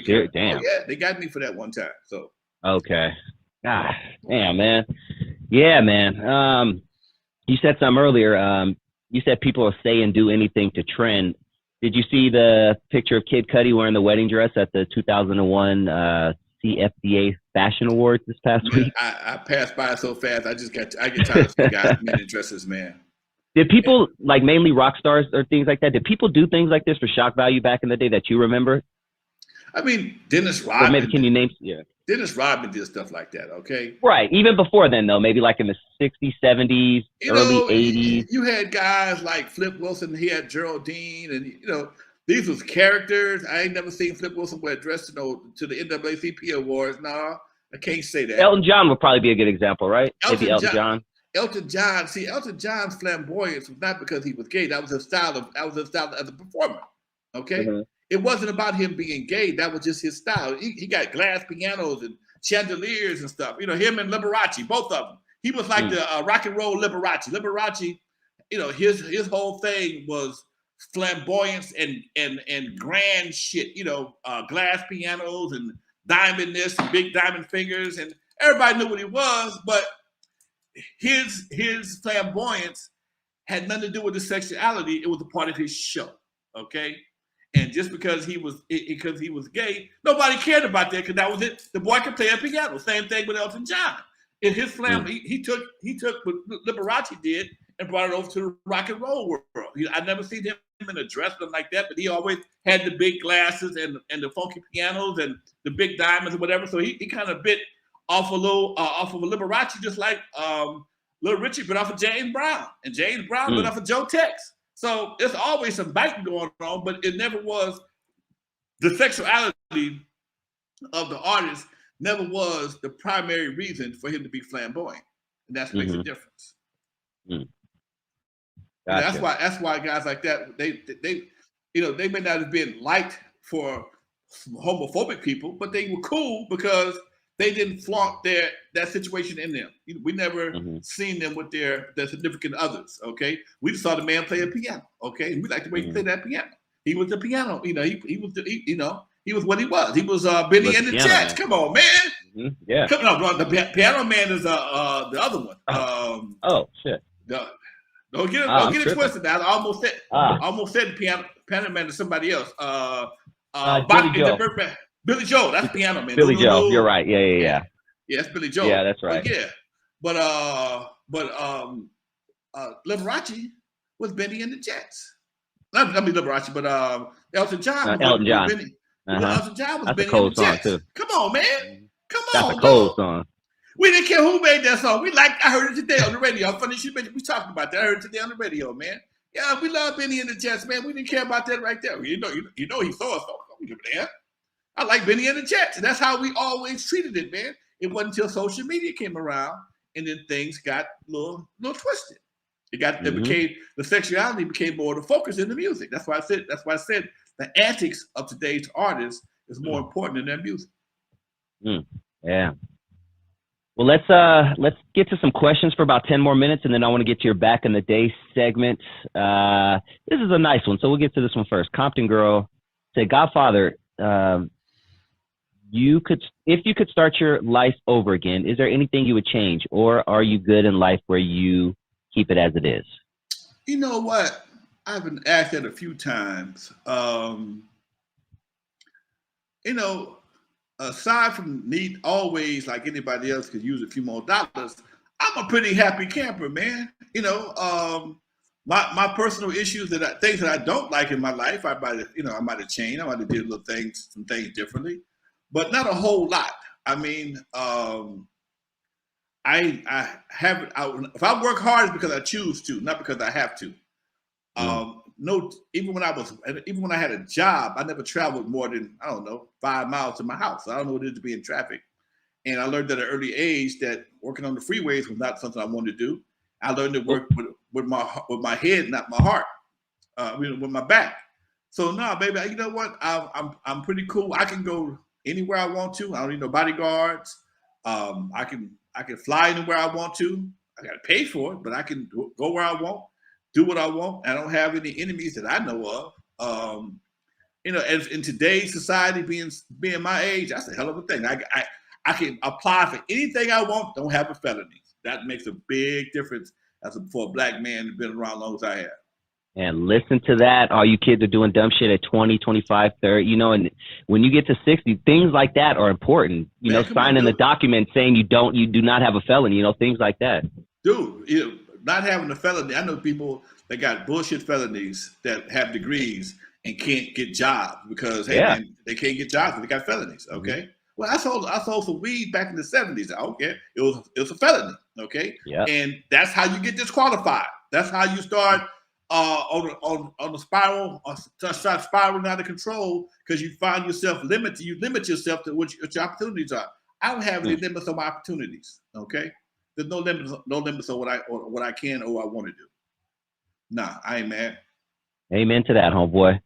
County. Damn. Oh yeah, they got me for that one time. So Okay. Ah, damn, man. Yeah, man. You said something earlier. You said people will say and do anything to trend. Did you see the picture of Kid Cudi wearing the wedding dress at the 2001 CFDA Fashion Awards this past week? I passed by so fast. I get tired of seeing guys men in dresses, man. Did people, like mainly rock stars or things like that, did people do things like this for shock value back in the day that you remember? I mean, Dennis Or Rodman. maybe can you name? Yeah. Dennis Rodman did stuff like that. Okay. Right. Even before then, though, maybe like in the 60s, 70s, early 80s. You had guys like Flip Wilson. He had Geraldine, and these was characters. I ain't never seen Flip Wilson wear a dress to the NAACP awards. Nah, I can't say that. Elton John would probably be a good example, right? Maybe Elton John. Elton John. See, Elton John's flamboyance was not because he was gay. That was his style as a performer. Okay. Mm-hmm. It wasn't about him being gay. That was just his style. He got glass pianos and chandeliers and stuff. Him and Liberace, both of them. He was like the rock and roll Liberace. Liberace, his whole thing was flamboyance and grand shit. Glass pianos and diamond this and big diamond fingers, and everybody knew what he was. But his flamboyance had nothing to do with his sexuality. It was a part of his show. Okay. And just because he was gay, nobody cared about that because that was it. The boy could play a piano. Same thing with Elton John. In his flam, he took what Liberace did and brought it over to the rock and roll world. I never seen him in a dress like that, but he always had the big glasses and the funky pianos and the big diamonds and whatever. So he kind of bit off of Liberace, just like Little Richie bit off of James Brown, and James Brown bit off of Joe Tex. So there's always some biting going on, but it never was the sexuality of the artist never was the primary reason for him to be flamboyant. And that makes a difference. Gotcha. That's why guys like that, they may not have been liked for homophobic people, but they were cool because they didn't flaunt that situation in them. We never seen them with their significant others. Okay, we just saw the man play a piano. Okay, and we like the way he played that piano. He was the piano. He was what he was. He was Benny and the Jets. Come on, man. Yeah. Come on, the piano man is the other one. Oh shit. Don't get it twisted. Now I almost said the piano man to somebody else. Billy Joel, that's piano man. Billy Joel, you're right. Yeah. Yeah, that's Billy Joel. Yeah, that's right. But Liberace was Benny and the Jets. Not Liberace, but Elton John. Elton John. Benny. Elton John was that's Benny a cold and the Jets. Song too. Come on, man. Come on. That's a cold song. We didn't care who made that song. I heard it today on the radio. Funny shit, we talking about that. I heard it today on the radio, man. Yeah, we love Benny and the Jets, man. We didn't care about that right there. You know, he saw us. Don't give a damn. I like Benny and the Jets. And that's how we always treated it, man. It wasn't until social media came around and then things got a little twisted. The sexuality became more the focus in the music. That's why I said the antics of today's artists is more important than their music. Yeah. Well, let's get to some questions for about 10 more minutes, and then I want to get to your back in the day segment. This is a nice one, so we'll get to this one first. Compton Girl said, "GodFather, if you could start your life over again, is there anything you would change, or are you good in life where you keep it as it is?" You know what? I've been asked that a few times. Aside from need always, like anybody else, could use a few more dollars, I'm a pretty happy camper, man. My personal issues things that I don't like in my life, I might have changed. I might have did some things differently, but not a whole lot. I mean, I haven't. If I work hard, it's because I choose to, not because I have to. Even when I had a job, I never traveled more than 5 miles to my house. I don't know what it is to be in traffic, and I learned at an early age that working on the freeways was not something I wanted to do. I learned to work with my head, not my heart, with my back. So no, baby, you know what? I'm pretty cool. I can go anywhere I want to. I don't need no bodyguards. I can fly anywhere I want to. I got to pay for it, but I can go where I want, do what I want. I don't have any enemies that I know of. you know, as in today's society, being my age, that's a hell of a thing. I can apply for anything I want, don't have a felony. That makes a big difference for a black man who's been around as long as I have. And listen to that. All you kids are doing dumb shit at 20, 25, 30, you know, and when you get to 60, things like that are important. You know, signing the document saying you do not have a felony, you know, things like that. Dude, you know, not having a felony. I know people that got bullshit felonies that have degrees and can't get jobs because, hey, man, they can't get jobs because they got felonies, okay? Mm-hmm. Well, I sold some weed back in the 70s. Okay, it was a felony, okay? Yeah. And that's how you get disqualified. That's how you start on the spiral, or start spiraling out of control because you find yourself limited. You limit yourself to what your opportunities are. I don't have any limits on my opportunities, okay? There's no limits on what I can or I want to do. Nah, I ain't mad. Amen to that, homeboy.